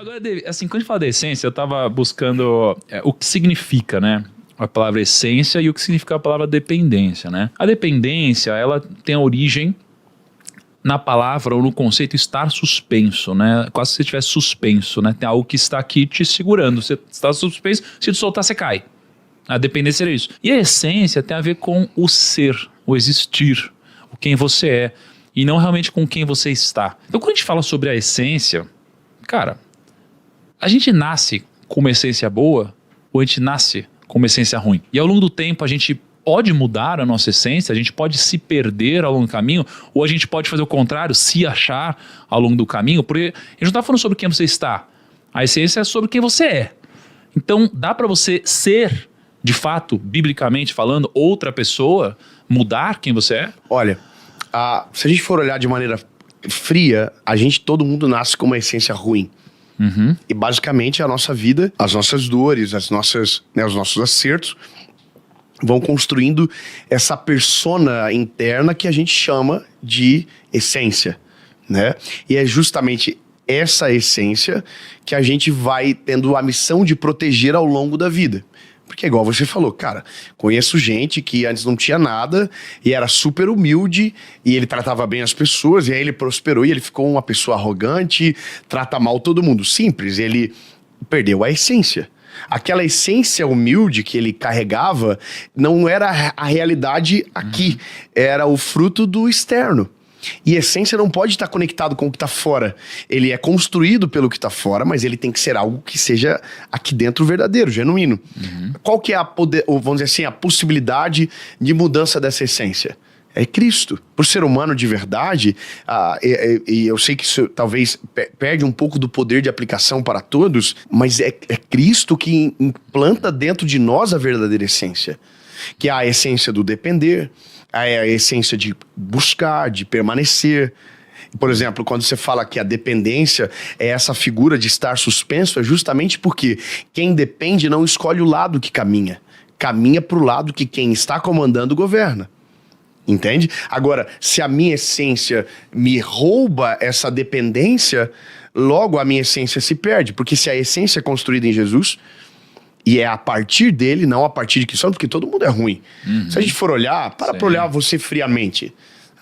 Agora, David, assim, quando a gente fala da essência, eu tava buscando o que significa, né? A palavra essência e o que significa a palavra dependência, né? A dependência, ela tem a origem na palavra ou no conceito estar suspenso, né? Quase que você estivesse suspenso, né? Tem algo que está aqui te segurando. Você está suspenso, se tu soltar, você cai. A dependência é isso. E a essência tem a ver com o ser, o existir, o quem você é, e não realmente com quem você está. Então, quando a gente fala sobre a essência, cara, a gente nasce com uma essência boa ou a gente nasce com uma essência ruim? E ao longo do tempo a gente pode mudar a nossa essência, a gente pode se perder ao longo do caminho, ou a gente pode fazer o contrário, se achar ao longo do caminho, porque a gente não está falando sobre quem você está, a essência é sobre quem você é. Então dá para você ser, de fato, biblicamente falando, outra pessoa, mudar quem você é? Olha, se a gente for olhar de maneira fria, todo mundo nasce com uma essência ruim. Uhum. E basicamente a nossa vida, as nossas dores, os nossos acertos vão construindo essa persona interna que a gente chama de essência, né? E é justamente essa essência que a gente vai tendo a missão de proteger ao longo da vida. Porque igual você falou, cara, conheço gente que antes não tinha nada e era super humilde e ele tratava bem as pessoas e aí ele prosperou e ele ficou uma pessoa arrogante, trata mal todo mundo. Simples, ele perdeu a essência. Aquela essência humilde que ele carregava não era a realidade aqui, era o fruto do externo. E essência não pode estar conectado com o que está fora. Ele é construído pelo que está fora, mas ele tem que ser algo que seja aqui dentro verdadeiro, genuíno. Uhum. Qual que é vamos dizer assim, a possibilidade de mudança dessa essência? É Cristo. Por ser humano de verdade, e eu sei que isso talvez perde um pouco do poder de aplicação para todos, mas é Cristo que implanta dentro de nós a verdadeira essência, que é a essência do depender, a essência de buscar, de permanecer. Por exemplo, quando você fala que a dependência é essa figura de estar suspenso, é justamente porque quem depende não escolhe o lado que caminha para o lado que quem está comandando governa. Entende? Agora, se a minha essência me rouba essa dependência, logo a minha essência se perde. Porque se a essência é construída em Jesus, e é a partir dele, não a partir de Cristo, porque todo mundo é ruim. Uhum. Se a gente for olhar, para olhar você friamente,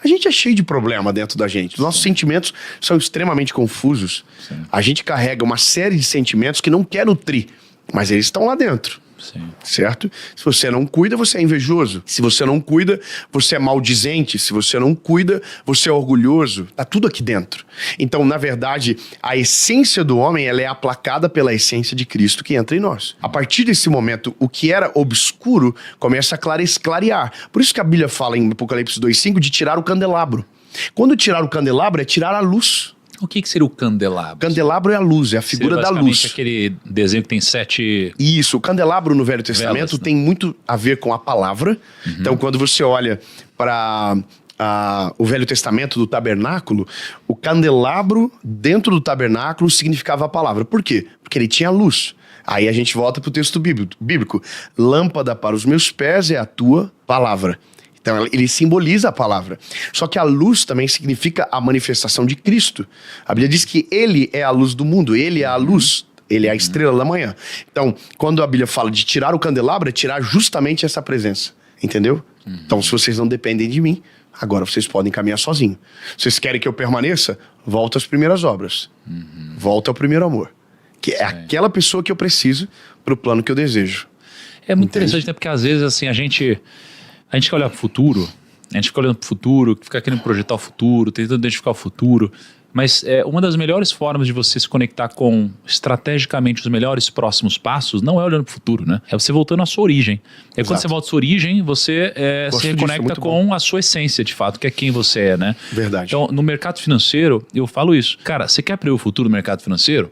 a gente é cheio de problema dentro da gente. Os nossos sentimentos são extremamente confusos. Sim. A gente carrega uma série de sentimentos que não quer nutrir, mas eles estão lá dentro. Sim. Certo? Se você não cuida, você é invejoso. Se você não cuida, você é maldizente. Se você não cuida, você é orgulhoso. Tá tudo aqui dentro. Então, na verdade, a essência do homem, ela é aplacada pela essência de Cristo que entra em nós. A partir desse momento, o que era obscuro começa a clarear. Por isso que a Bíblia fala em Apocalipse 2:5 de tirar o candelabro. Quando tirar o candelabro é tirar a luz. O que seria o candelabro? O candelabro é a luz, é a figura da luz. Aquele desenho que tem 7... Isso, o candelabro no Velho Testamento velas, né? Tem muito a ver com a palavra. Uhum. Então, quando você olha para o Velho Testamento do tabernáculo, o candelabro dentro do tabernáculo significava a palavra. Por quê? Porque ele tinha luz. Aí a gente volta para o texto bíblico. Lâmpada para os meus pés é a tua palavra. Então ele simboliza a palavra. Só que a luz também significa a manifestação de Cristo. A Bíblia diz que ele é a luz do mundo, ele é a luz, ele é a estrela da manhã. Então, quando a Bíblia fala de tirar o candelabro, é tirar justamente essa presença. Entendeu? Então, se vocês não dependem de mim, agora vocês podem caminhar sozinhos. Vocês querem que eu permaneça? Volta às primeiras obras. Volta ao primeiro amor. Que é aquela pessoa que eu preciso para o plano que eu desejo. É muito interessante, né? Porque às vezes assim, a gente quer olhar para o futuro, a gente fica olhando para o futuro, fica querendo projetar o futuro, tentando identificar o futuro, mas uma das melhores formas de você se conectar com, estrategicamente, os melhores próximos passos, não é olhando para o futuro, né? É você voltando à sua origem. É quando você volta à sua origem, você se reconecta com a sua essência, de fato, que é quem você é, né? Verdade. Então, no mercado financeiro, eu falo isso. Cara, você quer prever o futuro do mercado financeiro?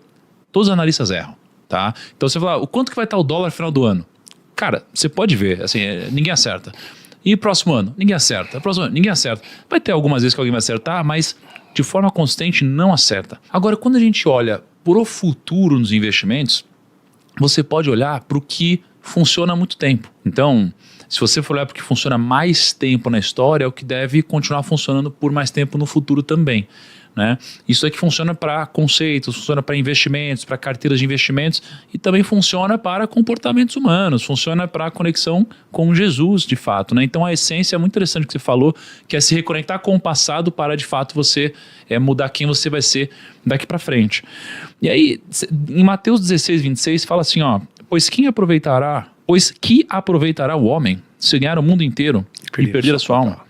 Todos os analistas erram, tá? Então, você fala, o quanto que vai estar o dólar no final do ano? Cara, você pode ver, assim, ninguém acerta. E próximo ano? Ninguém acerta. Próximo ano? Ninguém acerta. Vai ter algumas vezes que alguém vai acertar, mas de forma constante não acerta. Agora, quando a gente olha para o futuro nos investimentos, você pode olhar para o que funciona há muito tempo. Então, se você for olhar para o que funciona mais tempo na história, é o que deve continuar funcionando por mais tempo no futuro também. né? Isso aqui funciona para conceitos, funciona para investimentos, para carteiras de investimentos e também funciona para comportamentos humanos, funciona para a conexão com Jesus, de fato, né? Então a essência é muito interessante que você falou, que é se reconectar com o passado para de fato você mudar quem você vai ser daqui para frente. E aí, em Mateus 16, 26, fala assim, ó, pois que aproveitará o homem se ganhar o mundo inteiro e perder a sua alma?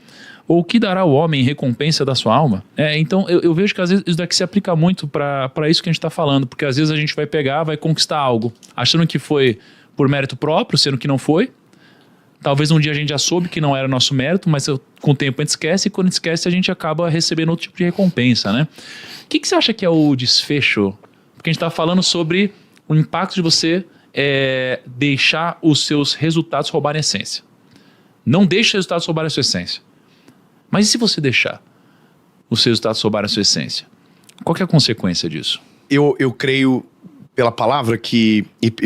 Ou o que dará o homem em recompensa da sua alma? Então eu vejo que às vezes isso daqui se aplica muito para isso que a gente está falando, porque às vezes a gente vai pegar, vai conquistar algo, achando que foi por mérito próprio, sendo que não foi. Talvez um dia a gente já soube que não era nosso mérito, mas com o tempo a gente esquece, e quando a gente esquece a gente acaba recebendo outro tipo de recompensa, né? O que você acha que é o desfecho? Porque a gente está falando sobre o impacto de você deixar os seus resultados roubarem a essência. Não deixe os resultados roubarem a sua essência. Mas e se você deixar os seus resultados roubarem a sua essência? Qual que é a consequência disso? Eu creio, pela palavra, e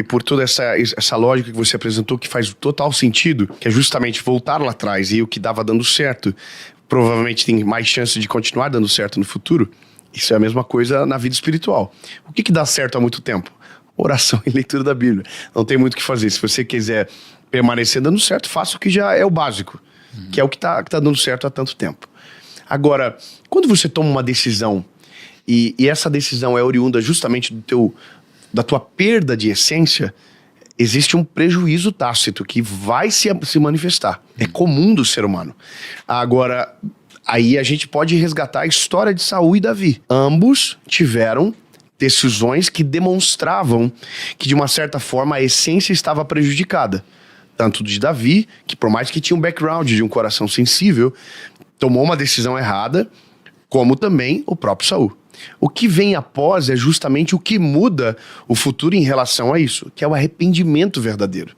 por toda essa lógica que você apresentou, que faz total sentido, que é justamente voltar lá atrás e o que dava dando certo, provavelmente tem mais chance de continuar dando certo no futuro. Isso é a mesma coisa na vida espiritual. O que dá certo há muito tempo? Oração e leitura da Bíblia. Não tem muito o que fazer. Se você quiser permanecer dando certo, faça o que já é o básico. Que é o que tá dando certo há tanto tempo. Agora, quando você toma uma decisão e essa decisão é oriunda justamente da tua perda de essência, existe um prejuízo tácito que vai se manifestar. É comum do ser humano. Agora, aí a gente pode resgatar a história de Saul e Davi. Ambos tiveram decisões que demonstravam que, de uma certa forma, a essência estava prejudicada. Tanto de Davi, que por mais que tinha um background de um coração sensível, tomou uma decisão errada, como também o próprio Saul. O que vem após é justamente o que muda o futuro em relação a isso, que é o arrependimento verdadeiro.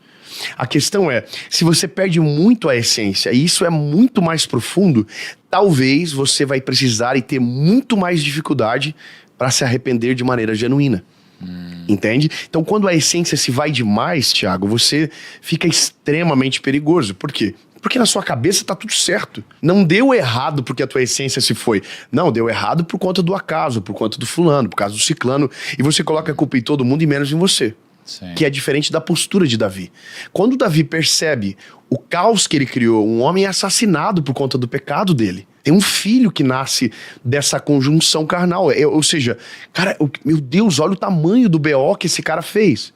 A questão é, se você perde muito a essência, e isso é muito mais profundo, talvez você vai precisar e ter muito mais dificuldade para se arrepender de maneira genuína. Entende? Então, quando a essência se vai demais, Thiago, você fica extremamente perigoso. Por quê? Porque na sua cabeça tá tudo certo. Não deu errado porque a tua essência se foi. Não, deu errado por conta do acaso, por conta do fulano, por causa do ciclano. E você coloca a culpa em todo mundo e menos em você. Sim. Que é diferente da postura de Davi. Quando Davi percebe o caos que ele criou, um homem é assassinado por conta do pecado dele. Tem um filho que nasce dessa conjunção carnal. Ou seja, cara, meu Deus, olha o tamanho do BO que esse cara fez.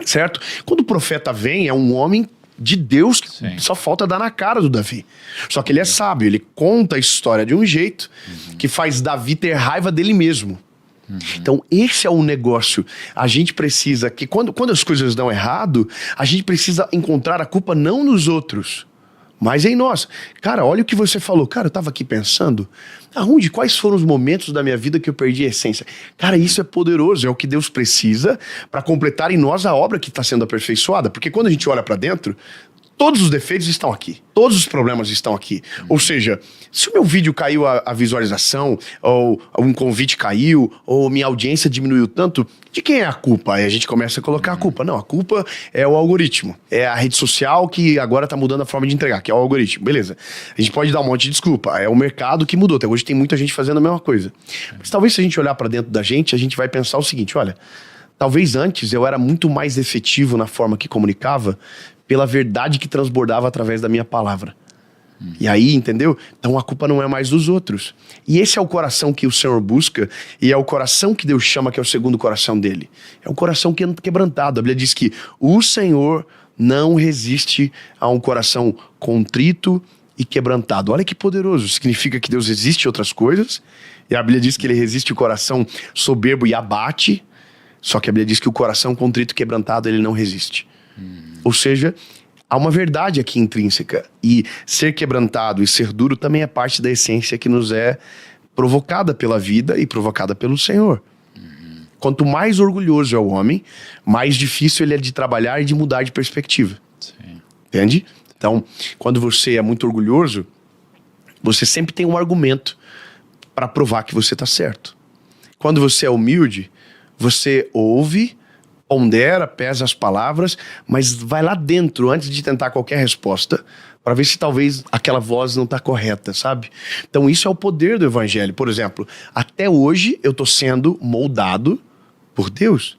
Certo? Quando o profeta vem, é um homem de Deus que Sim. só falta dar na cara do Davi. Só que ele é sábio, ele conta a história de um jeito que faz Davi ter raiva dele mesmo. Então esse é o negócio. A gente precisa que quando as coisas dão errado, a gente precisa encontrar a culpa não nos outros, mas em nós. Cara, olha o que você falou. Cara, eu tava aqui pensando, quais foram os momentos da minha vida que eu perdi a essência? Cara, isso é poderoso, é o que Deus precisa para completar em nós a obra que está sendo aperfeiçoada. Porque quando a gente olha para dentro, todos os defeitos estão aqui. Todos os problemas estão aqui. Ou seja, se o meu vídeo caiu a visualização, ou um convite caiu, ou minha audiência diminuiu tanto, de quem é a culpa? Aí a gente começa a colocar a culpa. Não, a culpa é o algoritmo. É a rede social que agora tá mudando a forma de entregar, que é o algoritmo. Beleza. A gente pode dar um monte de desculpa. É o mercado que mudou. Até hoje tem muita gente fazendo a mesma coisa. Mas talvez se a gente olhar para dentro da gente, a gente vai pensar o seguinte, olha, talvez antes eu era muito mais efetivo na forma que comunicava, pela verdade que transbordava através da minha palavra. E aí, entendeu? Então a culpa não é mais dos outros. E esse é o coração que o Senhor busca, e é o coração que Deus chama, que é o segundo coração dele. É um coração quebrantado. A Bíblia diz que o Senhor não resiste a um coração contrito e quebrantado. Olha que poderoso. Significa que Deus resiste a outras coisas, e a Bíblia diz que ele resiste o coração soberbo e abate, só que a Bíblia diz que o coração contrito e quebrantado ele não resiste. Ou seja, há uma verdade aqui intrínseca. E ser quebrantado e ser duro também é parte da essência que nos é provocada pela vida e provocada pelo Senhor. Quanto mais orgulhoso é o homem, mais difícil ele é de trabalhar e de mudar de perspectiva. Sim. Entende? Então, quando você é muito orgulhoso, você sempre tem um argumento para provar que você está certo. Quando você é humilde, você ouve, pondera, pesa as palavras, mas vai lá dentro, antes de tentar qualquer resposta, para ver se talvez aquela voz não tá correta, sabe? Então isso é o poder do evangelho. Por exemplo, até hoje eu tô sendo moldado por Deus.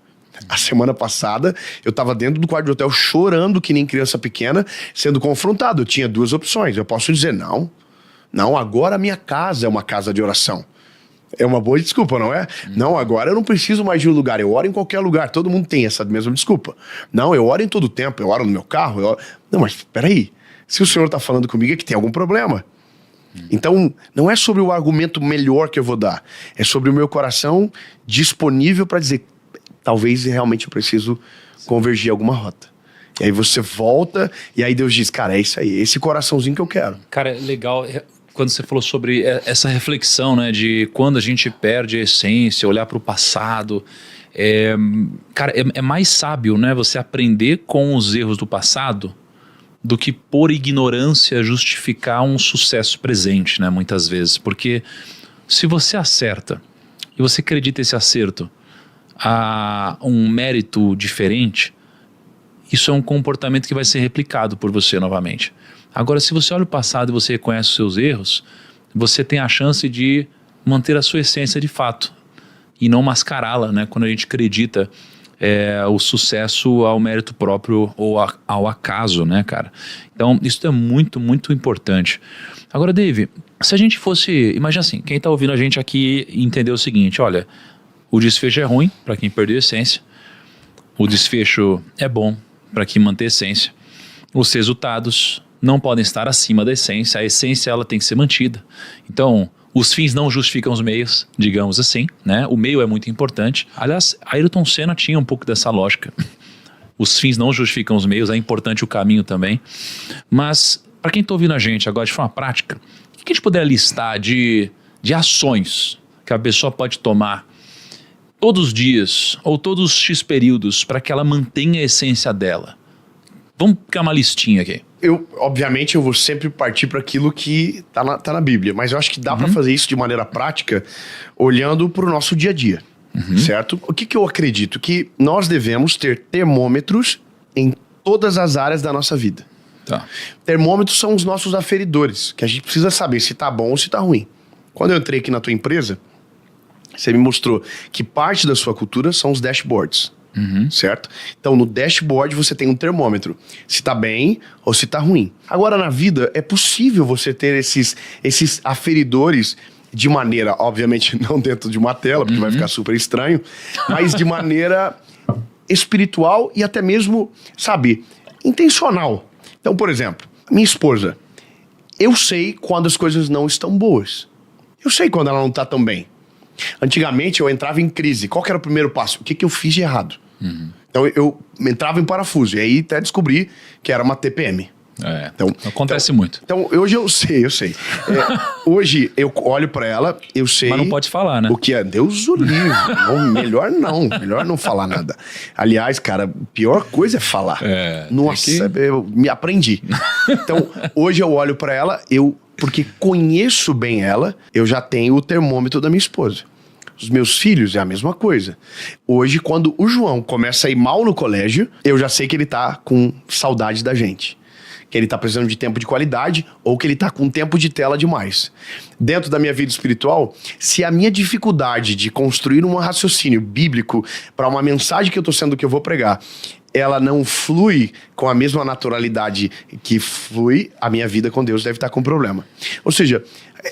A semana passada eu tava dentro do quarto de hotel chorando que nem criança pequena, sendo confrontado. Eu tinha duas opções. Eu posso dizer, não, agora a minha casa é uma casa de oração. É uma boa desculpa, não é? Não, agora eu não preciso mais de um lugar, eu oro em qualquer lugar. Todo mundo tem essa mesma desculpa. Não, eu oro em todo tempo, eu oro no meu carro, eu oro... Não, mas peraí, se o Senhor está falando comigo é que tem algum problema. Então, não é sobre o argumento melhor que eu vou dar, é sobre o meu coração disponível para dizer, talvez realmente eu preciso convergir alguma rota. E aí você volta, e aí Deus diz, cara, é isso aí, esse coraçãozinho que eu quero. Cara, é legal quando você falou sobre essa reflexão, né, de quando a gente perde a essência, olhar para o passado. Cara, é mais sábio, né, você aprender com os erros do passado do que por ignorância justificar um sucesso presente, né, muitas vezes. Porque se você acerta e você acredita esse acerto a um mérito diferente, isso é um comportamento que vai ser replicado por você novamente. Agora, se você olha o passado e você reconhece os seus erros, você tem a chance de manter a sua essência de fato e não mascará-la, né? Quando a gente acredita o sucesso ao mérito próprio ou ao acaso, né, cara? Então, isso é muito, muito importante. Agora, Dave, se a gente fosse... Imagina assim, quem está ouvindo a gente aqui entendeu o seguinte, olha, o desfecho é ruim para quem perdeu a essência, o desfecho é bom para quem mantém a essência, os resultados não podem estar acima da essência, a essência ela tem que ser mantida. Então, os fins não justificam os meios, digamos assim, né? O meio é muito importante. Aliás, Ayrton Senna tinha um pouco dessa lógica. Os fins não justificam os meios, é importante o caminho também. Mas, para quem está ouvindo a gente agora de forma prática, o que a gente poderia listar de ações que a pessoa pode tomar todos os dias ou todos os X períodos para que ela mantenha a essência dela? Vamos criar uma listinha aqui. Obviamente, eu vou sempre partir para aquilo que tá na Bíblia, mas eu acho que dá para fazer isso de maneira prática, olhando para o nosso dia a dia, certo? O que eu acredito? Que nós devemos ter termômetros em todas as áreas da nossa vida. Tá. Termômetros são os nossos aferidores, que a gente precisa saber se tá bom ou se tá ruim. Quando eu entrei aqui na tua empresa, você me mostrou que parte da sua cultura são os dashboards. Certo? Então no dashboard você tem um termômetro, se tá bem ou se tá ruim. Agora na vida é possível você ter esses aferidores de maneira, obviamente não dentro de uma tela, porque vai ficar super estranho, mas de maneira espiritual e até mesmo, sabe, intencional. Então, por exemplo, minha esposa, eu sei quando as coisas não estão boas, eu sei quando ela não tá tão bem. Antigamente eu entrava em crise. Qual que era o primeiro passo? O que eu fiz de errado? Então eu entrava em parafuso. E aí até descobri que era uma TPM. Então, acontece muito. Então hoje eu sei. Hoje eu olho pra ela, eu sei... Mas não pode falar, né? O que é? Deus o livre. Melhor não falar nada. Aliás, cara, a pior coisa é falar. Nossa, eu me aprendi. Então hoje eu olho pra ela, porque conheço bem ela, eu já tenho o termômetro da minha esposa. Os meus filhos é a mesma coisa. Hoje, quando o João começa a ir mal no colégio, eu já sei que ele tá com saudade da gente. Que ele tá precisando de tempo de qualidade ou que ele tá com tempo de tela demais. Dentro da minha vida espiritual, se a minha dificuldade de construir um raciocínio bíblico para uma mensagem que eu vou pregar, ela não flui com a mesma naturalidade que flui, a minha vida com Deus deve estar com problema. Ou seja,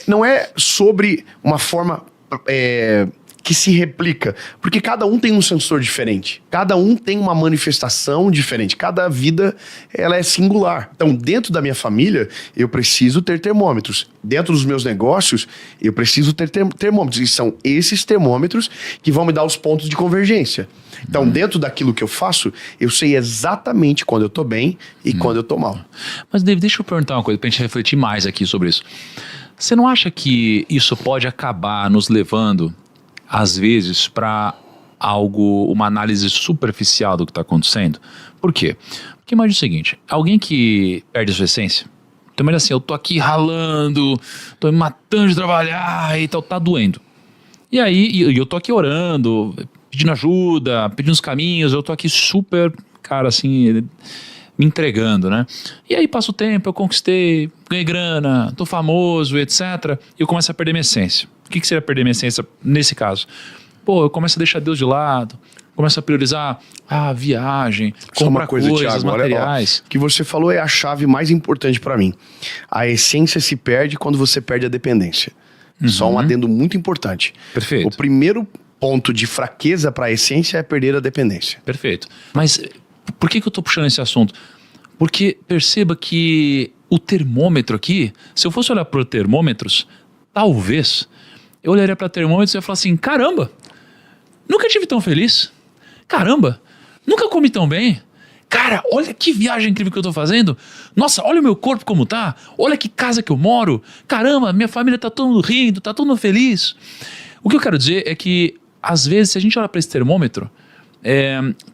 não é sobre uma forma que se replica, porque cada um tem um sensor diferente, cada um tem uma manifestação diferente, cada vida ela é singular. Então, dentro da minha família, eu preciso ter termômetros. Dentro dos meus negócios, eu preciso ter termômetros. E são esses termômetros que vão me dar os pontos de convergência. Então, dentro daquilo que eu faço, eu sei exatamente quando eu tô bem e quando eu tô mal. Mas, David, deixa eu perguntar uma coisa pra gente refletir mais aqui sobre isso. Você não acha que isso pode acabar nos levando, às vezes, para uma análise superficial do que está acontecendo? Por quê? Porque imagina o seguinte, alguém que perde a sua essência, então imagina assim, eu tô aqui ralando, tô me matando de trabalhar e tal, tá doendo. E aí, eu tô aqui orando, pedindo ajuda, pedindo os caminhos, eu tô aqui super, cara, assim, me entregando, né? E aí passa o tempo, eu conquistei, ganhei grana, tô famoso, etc. E eu começo a perder minha essência. O que seria perder minha essência nesse caso? Pô, eu começo a deixar Deus de lado, começo a priorizar a viagem, comprar coisas, Thiago, materiais. Olha, o que você falou é a chave mais importante para mim. A essência se perde quando você perde a dependência. Só um adendo muito importante. Perfeito. O primeiro ponto de fraqueza para a essência é perder a dependência. Perfeito. Mas por que eu tô puxando esse assunto? Porque perceba que o termômetro aqui, se eu fosse olhar para termômetros, talvez eu olharia para termômetros e ia falar assim, caramba, nunca tive tão feliz. Caramba, nunca comi tão bem. Cara, olha que viagem incrível que eu tô fazendo. Nossa, olha o meu corpo como tá. Olha que casa que eu moro. Caramba, minha família tá todo mundo rindo, tá todo mundo feliz. O que eu quero dizer é que, às vezes, se a gente olhar para esse termômetro,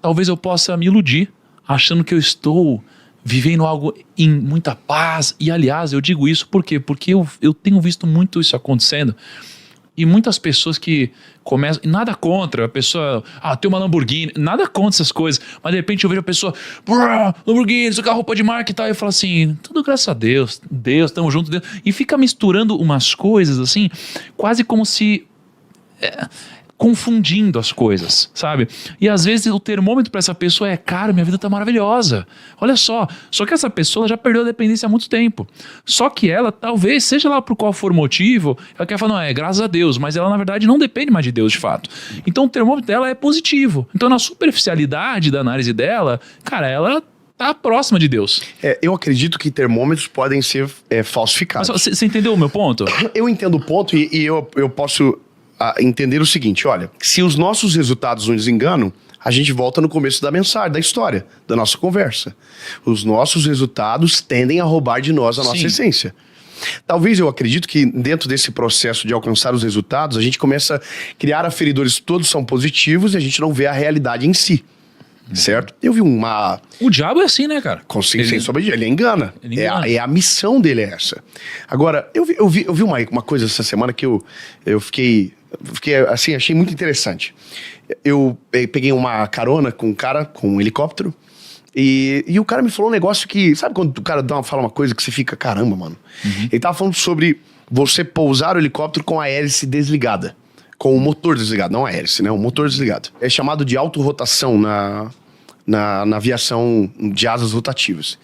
talvez eu possa me iludir, achando que eu estou vivendo algo em muita paz. E, aliás, eu digo isso por quê? Porque eu tenho visto muito isso acontecendo. E muitas pessoas que começam... E nada contra a pessoa... tem uma Lamborghini. Nada contra essas coisas. Mas de repente eu vejo a pessoa... Lamborghini, isso aqui é roupa de marca e tal. E eu falo assim... Tudo graças a Deus. Deus, tamo junto. Deus. E fica misturando umas coisas assim... Quase como se... confundindo as coisas, sabe? E às vezes o termômetro para essa pessoa é, cara, minha vida tá maravilhosa. Olha só. Só que essa pessoa já perdeu a dependência há muito tempo. Só que ela, talvez, seja lá por qual for o motivo, ela quer falar, não, graças a Deus, mas ela na verdade não depende mais de Deus de fato. Então o termômetro dela é positivo. Então na superficialidade da análise dela, cara, ela tá próxima de Deus. Eu acredito que termômetros podem ser falsificados. Mas você entendeu o meu ponto? Eu entendo o ponto e eu posso... entender o seguinte, olha, se os nossos resultados nos enganam, a gente volta no começo da mensagem, da história, da nossa conversa. Os nossos resultados tendem a roubar de nós a nossa essência. Talvez eu acredito que dentro desse processo de alcançar os resultados, a gente começa a criar aferidores, todos são positivos e a gente não vê a realidade em si. Certo? Eu vi uma... O diabo é assim, né, cara? Sem sombra de ele engana. A missão dele é essa. Agora, eu vi uma coisa essa semana que eu fiquei assim, achei muito interessante. Eu peguei uma carona com um cara, com um helicóptero, e o cara me falou um negócio que... Sabe quando o cara fala uma coisa que você fica, caramba, mano? Ele tava falando sobre você pousar o helicóptero com a hélice desligada. Com o motor desligado, não a hélice, né? O motor desligado. É chamado de autorrotação na aviação de asas rotativas.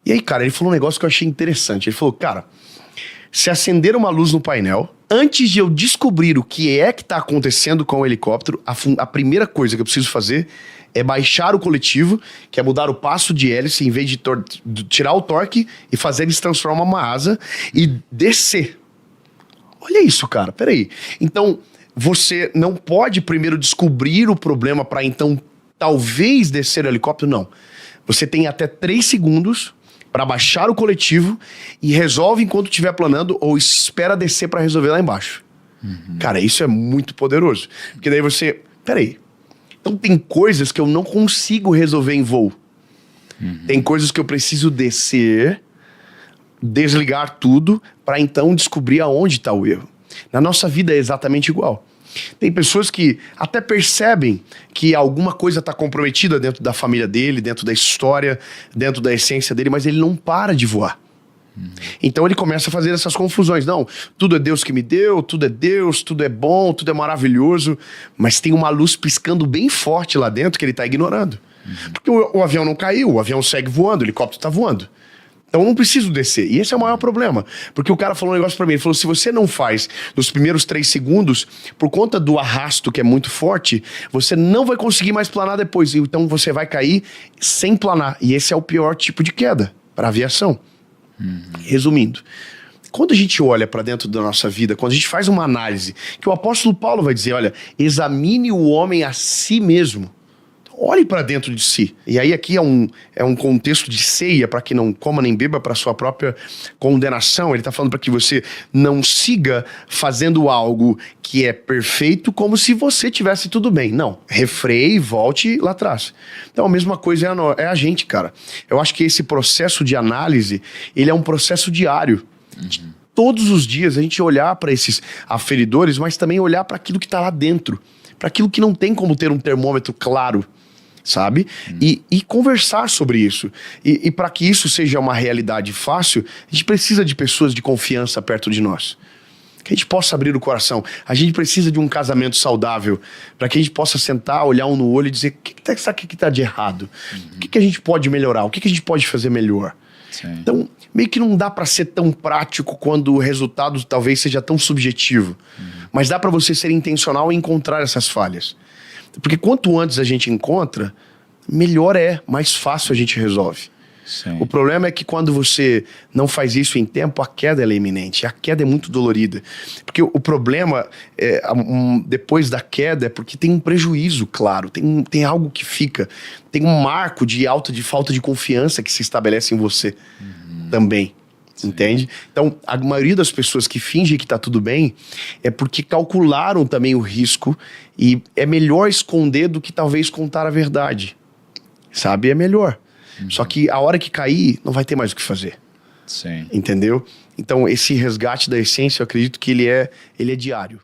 E aí, cara, ele falou um negócio que eu achei interessante. Ele falou, cara, se acender uma luz no painel, antes de eu descobrir o que é que tá acontecendo com o helicóptero, a primeira coisa que eu preciso fazer é baixar o coletivo, que é mudar o passo de hélice, em vez de tirar o torque e fazer ele se transformar uma asa e descer. Olha isso, cara, peraí. Então, você não pode primeiro descobrir o problema para então talvez descer o helicóptero, não. Você tem até 3 segundos para baixar o coletivo e resolve enquanto estiver planando ou espera descer para resolver lá embaixo. Cara, isso é muito poderoso. Porque daí você... Peraí. Então tem coisas que eu não consigo resolver em voo. Tem coisas que eu preciso descer, desligar tudo para então descobrir aonde está o erro. Na nossa vida é exatamente igual. Tem pessoas que até percebem que alguma coisa está comprometida dentro da família dele, dentro da história, dentro da essência dele, mas ele não para de voar. Então ele começa a fazer essas confusões. Não, tudo é Deus que me deu, tudo é Deus, tudo é bom, tudo é maravilhoso, mas tem uma luz piscando bem forte lá dentro que ele está ignorando. Porque o avião não caiu, o avião segue voando, o helicóptero está voando. Então eu não preciso descer. E esse é o maior problema. Porque o cara falou um negócio pra mim. Ele falou, se você não faz nos primeiros 3 segundos, por conta do arrasto que é muito forte, você não vai conseguir mais planar depois. Então você vai cair sem planar. E esse é o pior tipo de queda para aviação. Resumindo, quando a gente olha para dentro da nossa vida, quando a gente faz uma análise, que o apóstolo Paulo vai dizer, olha, examine o homem a si mesmo. Olhe para dentro de si. E aí aqui é um contexto de ceia para que não coma nem beba para sua própria condenação. Ele está falando para que você não siga fazendo algo que é perfeito como se você tivesse tudo bem. Não, refreie e volte lá atrás. Então a mesma coisa é a gente, cara. Eu acho que esse processo de análise, ele é um processo diário. Todos os dias a gente olhar para esses aferidores, mas também olhar para aquilo que está lá dentro. Para aquilo que não tem como ter um termômetro claro. sabe? E conversar sobre isso. E para que isso seja uma realidade fácil, a gente precisa de pessoas de confiança perto de nós. Que a gente possa abrir o coração. A gente precisa de um casamento saudável, para que a gente possa sentar, olhar um no olho e dizer: o que está de errado? O que a gente pode melhorar? O que a gente pode fazer melhor? Sim. Então, meio que não dá para ser tão prático quando o resultado talvez seja tão subjetivo. Mas dá para você ser intencional e encontrar essas falhas. Porque quanto antes a gente encontra, melhor mais fácil a gente resolve. Sim. O problema é que quando você não faz isso em tempo, a queda ela é iminente. A queda é muito dolorida. Porque o problema, depois da queda, é porque tem um prejuízo, claro. Tem algo que fica. Tem um marco de falta de confiança que se estabelece em você também. Sim. Entende? Então, a maioria das pessoas que fingem que tá tudo bem é porque calcularam também o risco e é melhor esconder do que talvez contar a verdade. Sabe? É melhor. Só que a hora que cair, não vai ter mais o que fazer. Sim. Entendeu? Então, esse resgate da essência, eu acredito que ele é diário.